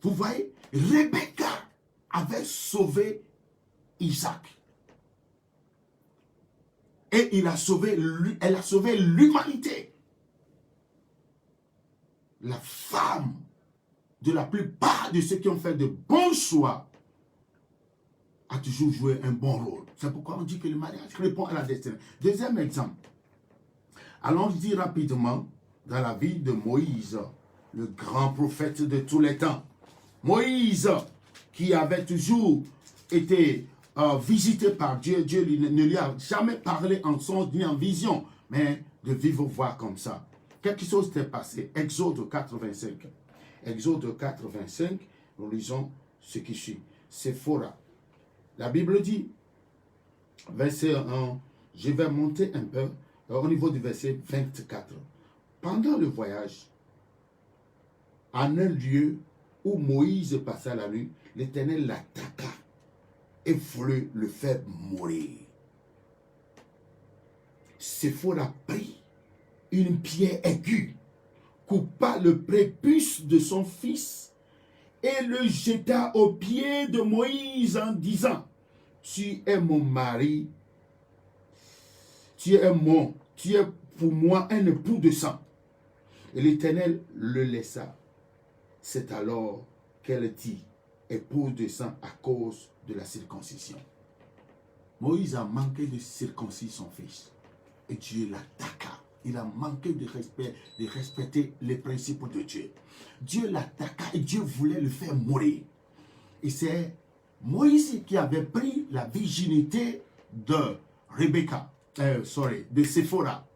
Vous voyez, Rebecca avait sauvé Isaac. Et elle a sauvé l'humanité. La femme de la plupart de ceux qui ont fait de bons choix a toujours joué un bon rôle. C'est pourquoi on dit que le mariage répond à la destinée. Deuxième exemple. Allons-y rapidement dans la vie de Moïse, le grand prophète de tous les temps. Moïse, qui avait toujours été visité par Dieu. Dieu ne lui a jamais parlé en songe ni en vision, mais de vivre voix comme ça. Quelque chose s'est passé. Exode 85. Exode 85, nous lisons ce qui suit. Séphora. La Bible dit, verset 1, je vais monter un peu au niveau du verset 24. Pendant le voyage, en un lieu où Moïse passa la nuit, l'Éternel l'attaqua et voulut le faire mourir. Séphora prit une pierre aiguë, coupa le prépuce de son fils et le jeta aux pieds de Moïse en disant, tu es mon mari, tu es pour moi un époux de sang. Et l'Éternel le laissa. C'est alors qu'elle dit, épouse de sang à cause de la circoncision. Moïse a manqué de circoncire son fils. Et Dieu l'attaqua. Il a manqué de respecter les principes de Dieu. Dieu l'attaqua et Dieu voulait le faire mourir. Et c'est Moïse qui avait pris la virginité de de Séphora.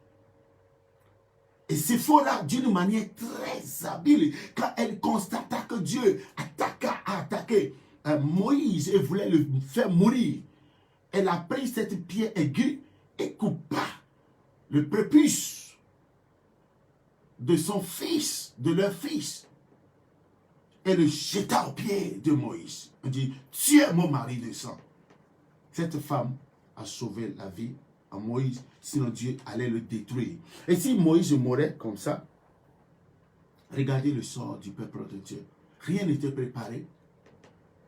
Et Séphora, d'une manière très habile, quand elle constata que Dieu a attaqué Moïse et voulait le faire mourir, elle a pris cette pierre aiguë et coupa le prépuce de son fils, de leur fils, et le jeta aux pieds de Moïse. Elle dit, tu es mon mari de sang. Cette femme a sauvé la vie à Moïse, sinon Dieu allait le détruire. Et si Moïse mourait comme ça, regardez le sort du peuple de Dieu. Rien n'était préparé.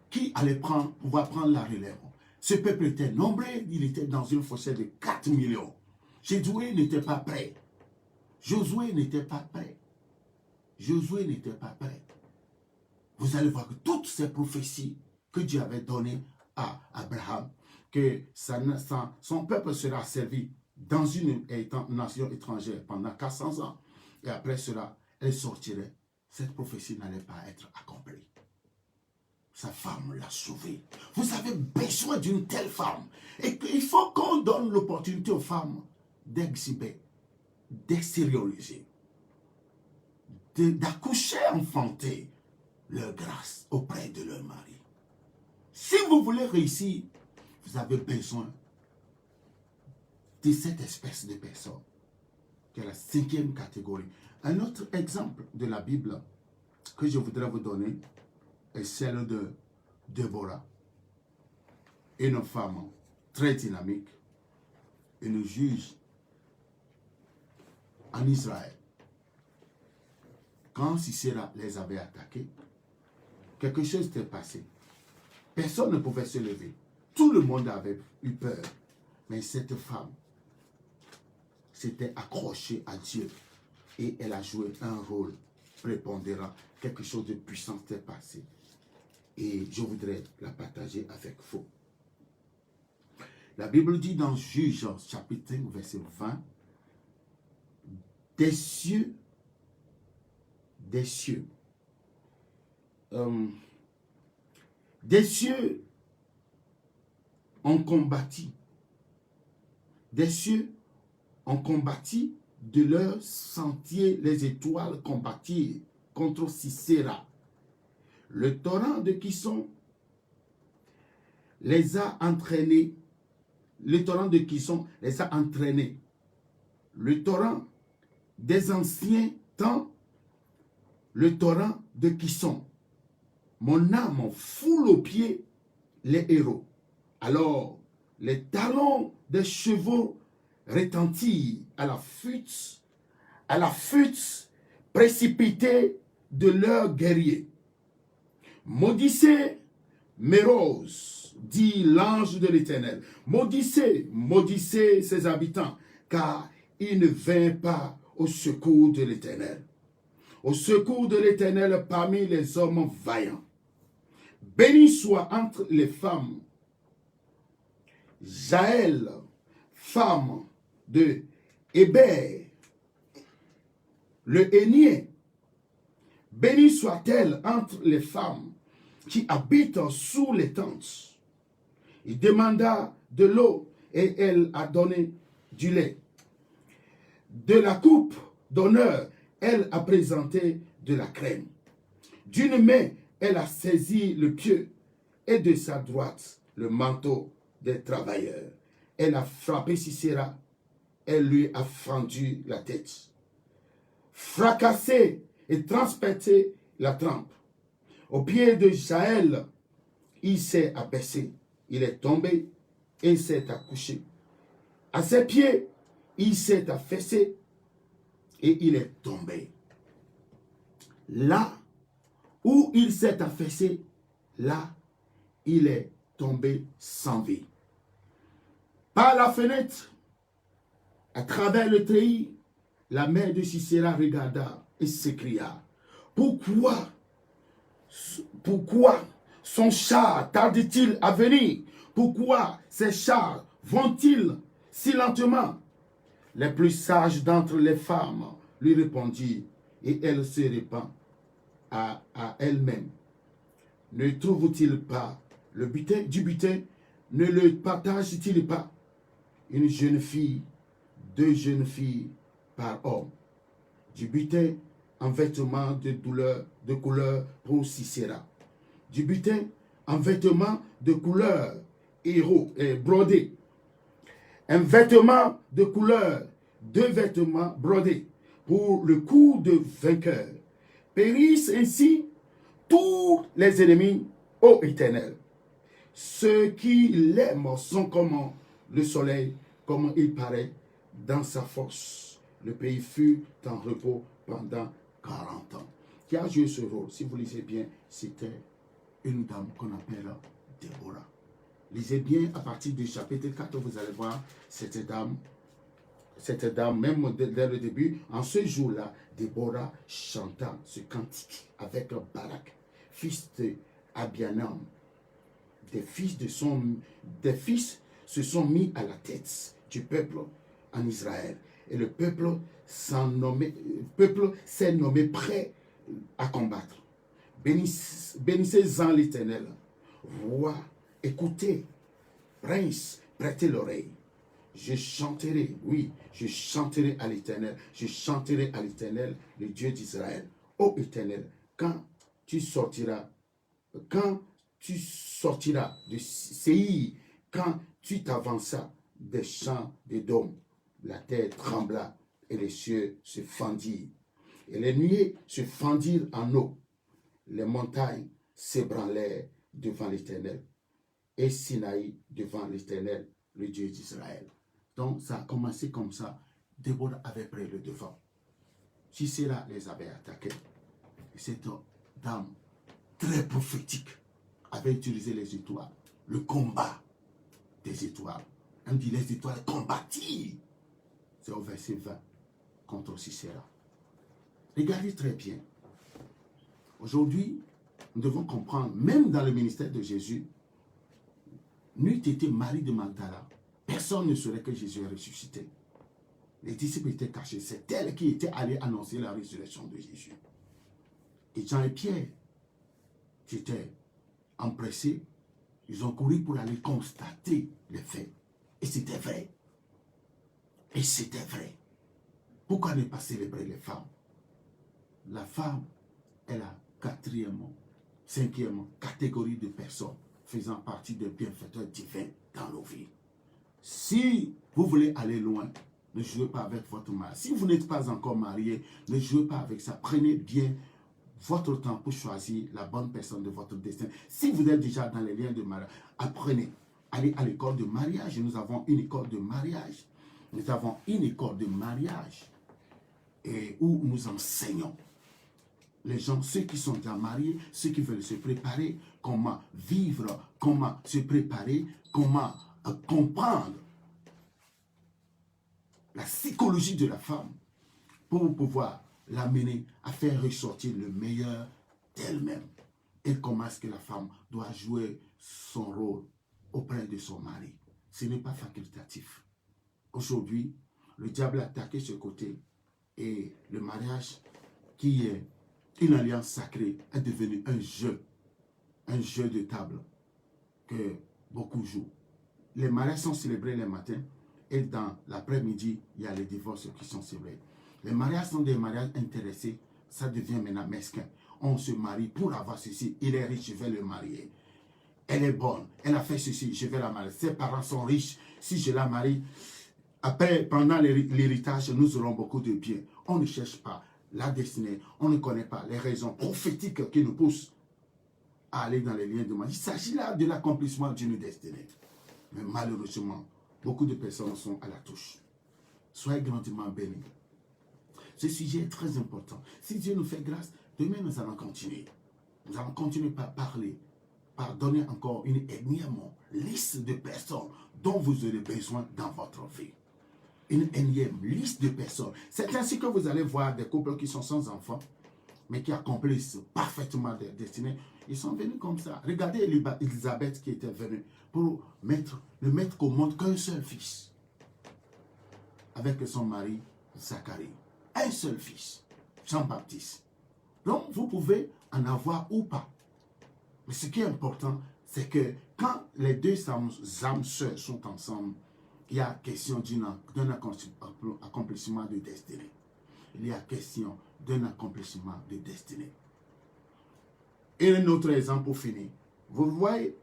Qui allait pouvoir prendre la relève? Ce peuple était nombreux, il était dans une fossée de 4 millions. Josué n'était pas prêt. Josué n'était pas prêt. Josué n'était pas prêt. Vous allez voir que toutes ces prophéties que Dieu avait données à Abraham, que son peuple sera servi dans une nation étrangère pendant 400 ans, et après cela, elle sortirait, cette prophétie n'allait pas être accomplie. Sa femme l'a sauvé. Vous avez besoin d'une telle femme. Et il faut qu'on donne l'opportunité aux femmes d'exhiber, d'extérioriser, d'accoucher, enfanter leur grâce auprès de leur mari. Si vous voulez réussir, vous avez besoin de cette espèce de personne, qui est la 5e catégorie. Un autre exemple de la Bible que je voudrais vous donner est celle de Déborah, une femme très dynamique, une juge en Israël. Quand Sisera les avait attaqués, quelque chose s'était passé. Personne ne pouvait se lever. Tout le monde avait eu peur. Mais cette femme s'était accrochée à Dieu et elle a joué un rôle prépondérant. Quelque chose de puissant s'est passé. Et je voudrais la partager avec vous. La Bible dit dans Juge, chapitre 5, verset 20, des cieux ont combattu. Des cieux ont combattu de leur sentier, les étoiles combattirent contre Sisera. Le torrent de Kison les a entraînés. Le torrent de Kison les a entraînés. Le torrent des anciens temps, le torrent de Kison. Mon âme foule aux pieds les héros. Alors, les talons des chevaux retentirent à la fuite précipitée de leurs guerriers. Maudissez Méroz, dit l'ange de l'Éternel. Maudissez, maudissez ses habitants, car il ne vint pas au secours de l'Éternel. Au secours de l'Éternel parmi les hommes vaillants. Béni soit entre les femmes Jaël, femme de Héber, le Hénien. Béni soit-elle entre les femmes qui habitent sous les tentes. Il demanda de l'eau et elle a donné du lait. De la coupe d'honneur, elle a présenté de la crème. D'une main, elle a saisi le pieu et de sa droite le manteau des travailleurs. Elle a frappé Sisera, elle lui a fendu la tête. Fracassé et transpercé la trempe. Au pied de Jaël, il s'est abaissé, il est tombé et s'est accouché. À ses pieds, il s'est affaissé et il est tombé. Là où il s'est affaissé, là, il est tombé sans vie. Par la fenêtre, à travers le treillis, la mère de Sisera regarda et s'écria, pourquoi son char tarde-t-il à venir? Pourquoi ces chars vont-ils si lentement? Les plus sages d'entre les femmes lui répondirent, et elle se répand à elle-même. Ne trouve-t-il pas du butin? Ne le partage-t-il pas? Une jeune fille, 2 jeunes filles par homme. Du butin en vêtements de couleur pour Sisera. Du butin en vêtements de couleur brodé. Un vêtement de couleur, 2 vêtements brodés pour le cou de vainqueur. Périssent ainsi tous les ennemis, ô Éternel. Ceux qui l'aiment sont comme le soleil, comme il paraît dans sa force. Le pays fut en repos pendant 40 ans. Qui a joué ce rôle? Si vous lisez bien, c'était une dame qu'on appelle Déborah. Lisez bien à partir du chapitre 4, vous allez voir cette dame, même dès le début, en ce jour-là, Déborah chanta ce cantique avec Barak, fils de Abianam. Des fils se sont mis à la tête du peuple en Israël. Et le peuple s'est nommé prêt à combattre. Bénissez-en l'Éternel. Roi, écoutez. Prince, prêtez l'oreille. Je chanterai, oui, je chanterai à l'Éternel. Je chanterai à l'Éternel, le Dieu d'Israël. Ô Éternel, quand tu sortiras de Séir, quand tu t'avanças des champs de Dôme, la terre trembla et les cieux se fendirent. Et les nuées se fendirent en eau. Les montagnes s'ébranlèrent devant l'Éternel. Et Sinaï devant l'Éternel, le Dieu d'Israël. Donc ça a commencé comme ça. Déborah avait pris le devant. Sisera les avait attaqués. Et cette dame très prophétique avait utilisé les étoiles, le combat des étoiles. On dit les étoiles combattirent. C'est au verset 20 contre Sisera. Regardez très bien. Aujourd'hui, nous devons comprendre, même dans le ministère de Jésus, n'eût été Marie de Magdala, personne ne saurait que Jésus est ressuscité. Les disciples étaient cachés. C'est elle qui était allée annoncer la résurrection de Jésus. Et Jean et Pierre, qui étaient empressés, ils ont couru pour aller constater les faits. Et c'était vrai. Et c'était vrai. Pourquoi ne pas célébrer les femmes? La femme est la 4e, 5e catégorie de personnes faisant partie des bienfaiteurs divins dans nos vies. Si vous voulez aller loin, ne jouez pas avec votre mari. Si vous n'êtes pas encore marié, ne jouez pas avec ça. Prenez bien votre temps pour choisir la bonne personne de votre destin. Si vous êtes déjà dans les liens de mariage, apprenez. Allez à l'école de mariage. Nous avons une école de mariage. Nous avons une école de mariage et où nous enseignons les gens, ceux qui sont déjà mariés, ceux qui veulent se préparer, comment vivre, comment se préparer, comment comprendre la psychologie de la femme pour pouvoir l'amener à faire ressortir le meilleur d'elle-même. Et comment est-ce que la femme doit jouer son rôle auprès de son mari. Ce n'est pas facultatif. Aujourd'hui, le diable a attaqué ce côté et le mariage, qui est une alliance sacrée, est devenu un jeu de table que beaucoup jouent. Les mariages sont célébrés les matins et dans l'après-midi, il y a les divorces qui sont célébrés. Les mariages sont des mariages intéressés, ça devient maintenant mesquin. On se marie pour avoir ceci, il est riche, je vais le marier. Elle est bonne, elle a fait ceci, je vais la marier. Ses parents sont riches, si je la marie, après, pendant l'héritage, nous aurons beaucoup de biens. On ne cherche pas la destinée, on ne connaît pas les raisons prophétiques qui nous poussent à aller dans les liens de mariage. Il s'agit là de l'accomplissement d'une destinée. Mais malheureusement, beaucoup de personnes sont à la touche. Soyez grandement bénis. Ce sujet est très important. Si Dieu nous fait grâce, demain nous allons continuer. Nous allons continuer par parler, par donner encore une énième liste de personnes dont vous aurez besoin dans votre vie. Une énième liste de personnes. C'est ainsi que vous allez voir des couples qui sont sans enfants, mais qui accomplissent parfaitement leur destinée. Ils sont venus comme ça. Regardez Élisabeth qui était venue pour ne mettre qu'au monde qu'un seul fils. Avec son mari Zacharie. Un seul fils, Jean-Baptiste. Donc, vous pouvez en avoir ou pas. Mais ce qui est important, c'est que quand les deux âmes sœurs sont ensemble, il y a question d'un accomplissement de destinée. Il y a question d'un accomplissement de destinée. Et un autre exemple pour finir. Vous voyez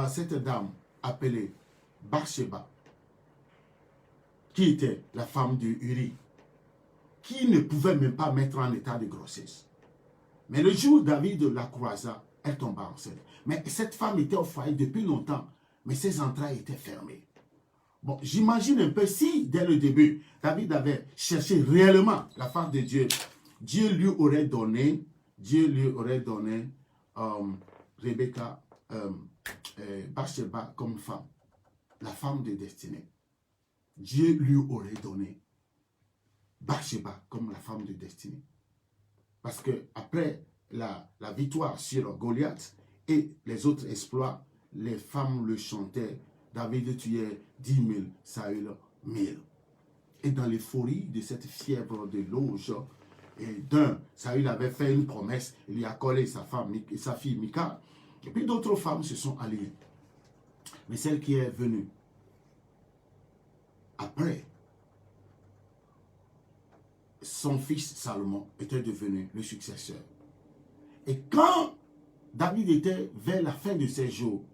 cette dame appelée Bathsheba, qui était la femme de Uri, qui ne pouvait même pas mettre en état de grossesse. Mais le jour où David la croisa, elle tomba enceinte. Mais cette femme était au foyer depuis longtemps, mais ses entrailles étaient fermées. Bon, j'imagine un peu si, dès le début, David avait cherché réellement la femme de Dieu, Dieu lui aurait donné Rebecca, Bathsheba comme femme, la femme de destinée. Dieu lui aurait donné Bathsheba comme la femme de destinée. Parce que après la victoire sur Goliath et les autres exploits, les femmes le chantaient. David tuait 10 000, Saül 1000. Et dans l'euphorie de cette fièvre de l'auge, Saül avait fait une promesse, il y a collé sa fille Michal, et puis d'autres femmes se sont alliées. Mais celle qui est venue après, son fils Salomon était devenu le successeur. Et quand David était vers la fin de ses jours,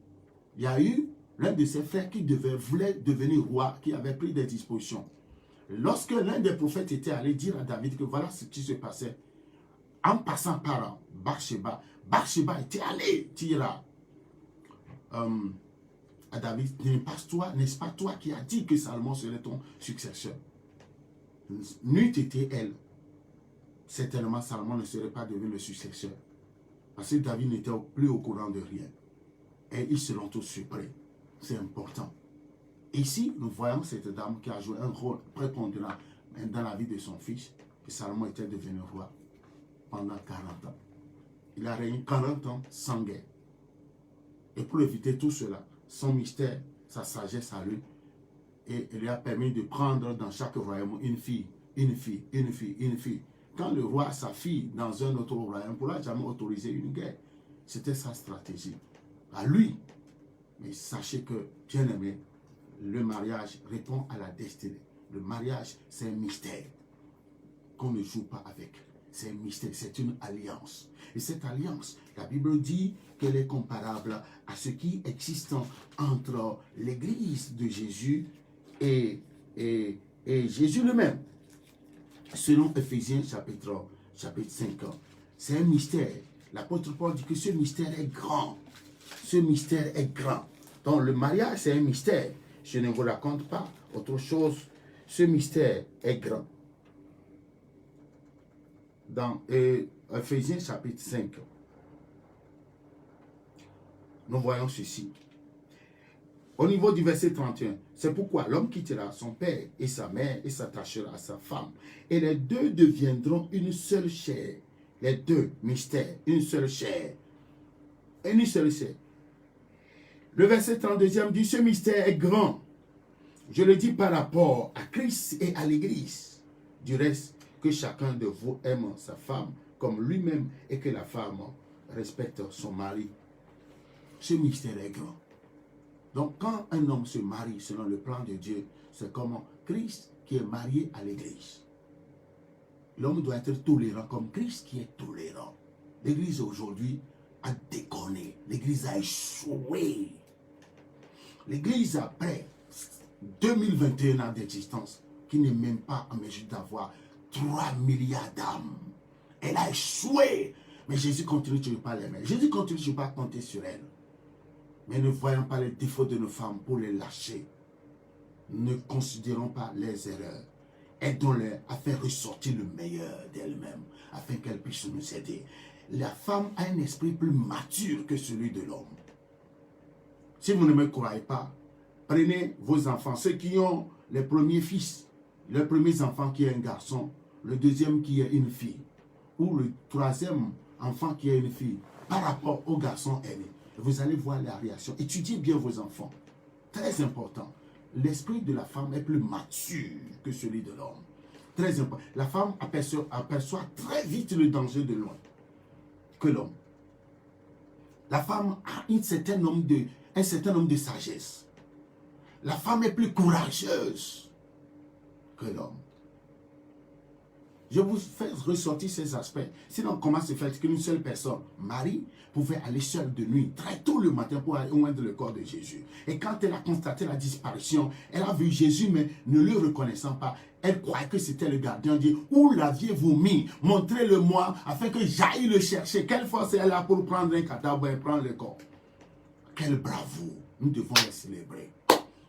il y a eu l'un de ses frères qui voulait devenir roi, qui avait pris des dispositions. Lorsque l'un des prophètes était allé dire à David que voilà ce qui se passait, en passant par Bathsheba, Bathsheba était allé dire à David, n'est-ce pas toi qui as dit que Salomon serait ton successeur? N'eût été elle, certainement Salomon ne serait pas devenu le successeur. Parce que David n'était plus au courant de rien. Et ils seront tous surpris. C'est important. Ici, nous voyons cette dame qui a joué un rôle prépondérant dans la vie de son fils. Et Salomon était devenu roi pendant 40 ans. Il a régné 40 ans sans guerre. Et pour éviter tout cela, son mystère, sa sagesse à lui, et il lui a permis de prendre dans chaque royaume une fille, une fille, une fille, une fille. Quand le roi a sa fille dans un autre royaume, pour ne jamais autoriser une guerre. C'était sa stratégie. À lui. Mais sachez que, bien aimé, le mariage répond à la destinée. Le mariage, c'est un mystère qu'on ne joue pas avec. C'est un mystère, c'est une alliance. Et cette alliance, la Bible dit qu'elle est comparable à ce qui existe entre l'église de Jésus et Jésus lui-même. Selon Ephésiens chapitre 5. C'est un mystère. L'apôtre Paul dit que ce mystère est grand. Ce mystère est grand. Donc le mariage, c'est un mystère. Je ne vous raconte pas autre chose. Ce mystère est grand. Ephésiens chapitre 5, nous voyons ceci. Au niveau du verset 31, c'est pourquoi l'homme quittera son père et sa mère et s'attachera à sa femme. Et les deux deviendront une seule chair. Les deux mystères, une seule chair. Une seule chair. Le verset 32e dit, ce mystère est grand. Je le dis par rapport à Christ et à l'Église. Du reste, que chacun de vous aime sa femme comme lui-même et que la femme respecte son mari. Ce mystère est grand. Donc, quand un homme se marie selon le plan de Dieu, c'est comme Christ qui est marié à l'Église. L'homme doit être tolérant comme Christ qui est tolérant. L'Église aujourd'hui a déconné. L'Église a échoué. L'Église, après 2021 ans d'existence, qui n'est même pas en mesure d'avoir 3 milliards d'âmes, elle a échoué. Mais Jésus continue toujours pas l'aimer. Jésus continue toujours pas à compter sur elle. Mais ne voyons pas les défauts de nos femmes pour les lâcher. Ne considérons pas les erreurs. Aidons-les à faire ressortir le meilleur d'elles-mêmes, afin qu'elles puissent nous aider. La femme a un esprit plus mature que celui de l'homme. Si vous ne me croyez pas, prenez vos enfants, ceux qui ont les premiers fils, les premiers enfants qui est un garçon, le deuxième qui est une fille, ou le troisième enfant qui est une fille, par rapport au garçon aîné. Vous allez voir la réaction. Étudiez bien vos enfants. Très important. L'esprit de la femme est plus mature que celui de l'homme. Très important. La femme aperçoit très vite le danger de loin que l'homme. La femme a un certain nombre de sagesse. La femme est plus courageuse que l'homme. Je vous fais ressortir ces aspects. Sinon, comment se fait qu'une seule personne, Marie, pouvait aller seule de nuit, très tôt le matin, pour aller oindre le corps de Jésus. Et quand elle a constaté la disparition, elle a vu Jésus, mais ne le reconnaissant pas, elle croyait que c'était le gardien. Elle dit, où l'aviez-vous mis? Montrez-le-moi, afin que j'aille le chercher. Quelle force elle a pour prendre un cadavre et prendre le corps? Quelle bravoure! Nous devons les célébrer.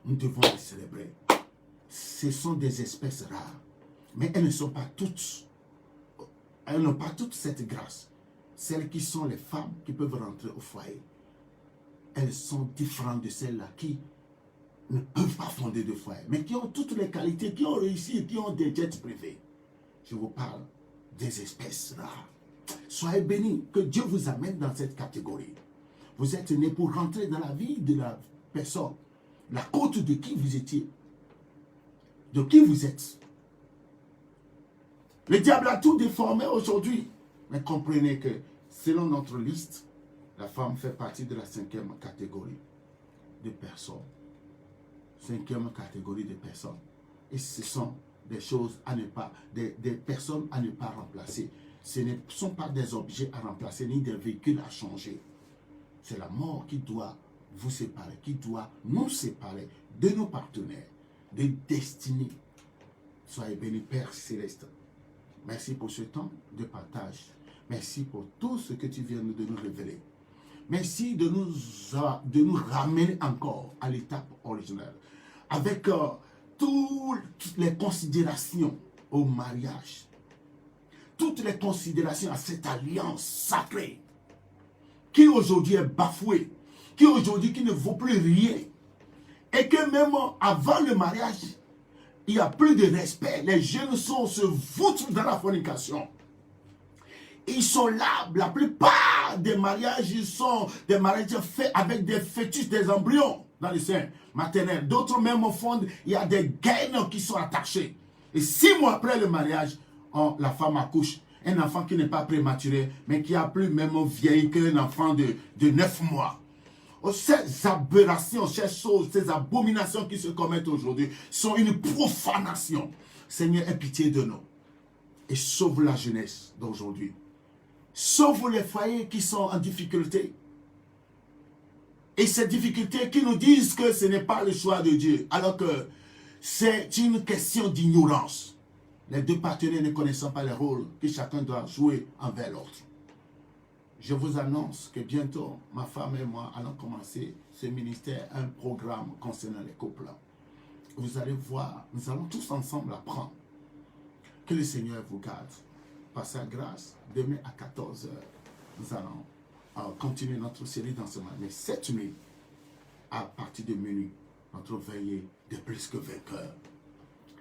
Nous devons les célébrer. Ce sont des espèces rares. Mais elles ne sont pas toutes. Elles n'ont pas toute cette grâce. Celles qui sont les femmes qui peuvent rentrer au foyer. Elles sont différentes de celles-là qui ne peuvent pas fonder de foyer. Mais qui ont toutes les qualités, qui ont réussi, qui ont des jets privés. Je vous parle des espèces rares. Soyez bénis, que Dieu vous amène dans cette catégorie. Vous êtes nés pour rentrer dans la vie de la personne. La côte de qui vous étiez. De qui vous êtes. Le diable a tout déformé aujourd'hui. Mais comprenez que, selon notre liste, la femme fait partie de la 5e catégorie de personnes. 5e catégorie de personnes. Et ce sont des choses à ne pas, des personnes à ne pas remplacer. Ce ne sont pas des objets à remplacer, ni des véhicules à changer. C'est la mort qui doit vous séparer, qui doit nous séparer de nos partenaires, des destinées. Soyez bénis, Père Céleste. Merci pour ce temps de partage. Merci pour tout ce que tu viens de nous révéler. Merci de nous ramener encore à l'étape originelle. Avec toutes les considérations au mariage. Toutes les considérations à cette alliance sacrée. Qui aujourd'hui est bafouée. Qui aujourd'hui qui ne vaut plus rien. Et que même avant le mariage, il n'y a plus de respect. Les jeunes se voutent dans la fornication. Ils sont là. La plupart des mariages, ils sont des mariages faits avec des fœtus, des embryons dans les seins maternels. D'autres même au fond, il y a des gaines qui sont attachées. Et 6 mois après le mariage, la femme accouche. Un enfant qui n'est pas prématuré, mais qui a plus même vieilli qu'un enfant de 9 mois. Ces aberrations, ces choses, ces abominations qui se commettent aujourd'hui sont une profanation. Seigneur, aie pitié de nous. Et sauve la jeunesse d'aujourd'hui. Sauve les foyers qui sont en difficulté. Et ces difficultés qui nous disent que ce n'est pas le choix de Dieu. Alors que c'est une question d'ignorance. Les deux partenaires ne connaissant pas les rôles que chacun doit jouer envers l'autre. Je vous annonce que bientôt, ma femme et moi allons commencer ce ministère, un programme concernant les couples. Vous allez voir, nous allons tous ensemble apprendre. Que le Seigneur vous garde. par sa grâce, demain à 14 heures, nous allons continuer notre série d'enseignements. Mais cette nuit, à partir de minuit, notre veillée de plus que vainqueurs.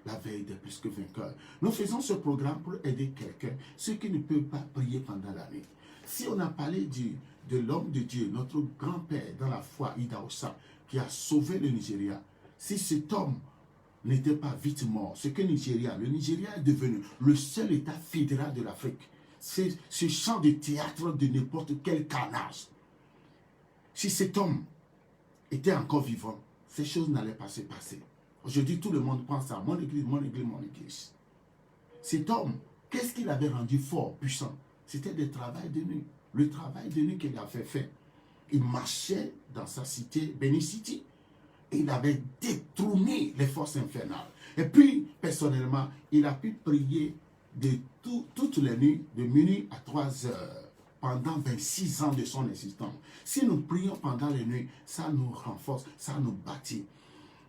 La veille de plus que vainqueurs. Nous faisons ce programme pour aider quelqu'un, ceux qui ne peuvent pas prier pendant la nuit. Si on a parlé de l'homme de Dieu, notre grand-père dans la foi, Idahosa, qui a sauvé le Nigeria, si cet homme n'était pas vite mort, ce que le Nigeria est devenu le seul État fédéral de l'Afrique. C'est ce champ de théâtre de n'importe quel carnage. Si cet homme était encore vivant, ces choses n'allaient pas se passer. Aujourd'hui, tout le monde pense à mon église, mon église, mon église. Cet homme, qu'est-ce qu'il avait rendu fort, puissant? C'était le travail de nuit. Le travail de nuit qu'il avait fait. Il marchait dans sa cité, Benin City, et il avait détrôné les forces infernales. Et puis, personnellement, il a pu prier de toutes les nuits, de minuit à 3 heures, pendant 26 ans de son existence. Si nous prions pendant les nuits, ça nous renforce, ça nous bâtit.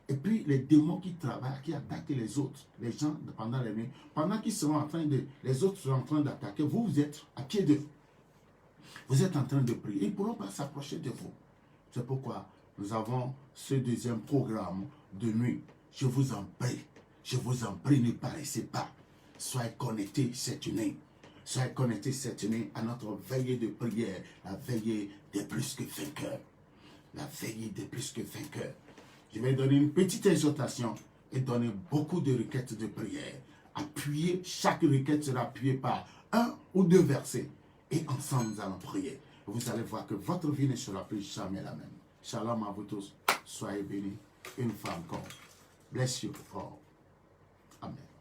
Et puis, les démons qui travaillent, qui attaquent les autres, les gens pendant les nuits, pendant qu'ils seront en train de, les autres sont en train d'attaquer, vous êtes à pied d'eux. Vous êtes en train de prier. Ils ne pourront pas s'approcher de vous. C'est pourquoi nous avons ce deuxième programme de nuit. Je vous en prie, ne paraissez pas. Soyez connectés cette nuit. Soyez connectés cette nuit à notre veillée de prière, la veillée des plus que vainqueurs. La veillée des plus que vainqueurs. Je vais donner une petite exhortation et donner beaucoup de requêtes de prière. Chaque requête sera appuyée par 1 ou 2 versets. Et ensemble, nous allons prier. Vous allez voir que votre vie ne sera plus jamais la même. Shalom à vous tous. Soyez bénis. Une femme comme. Bless you all. Amen.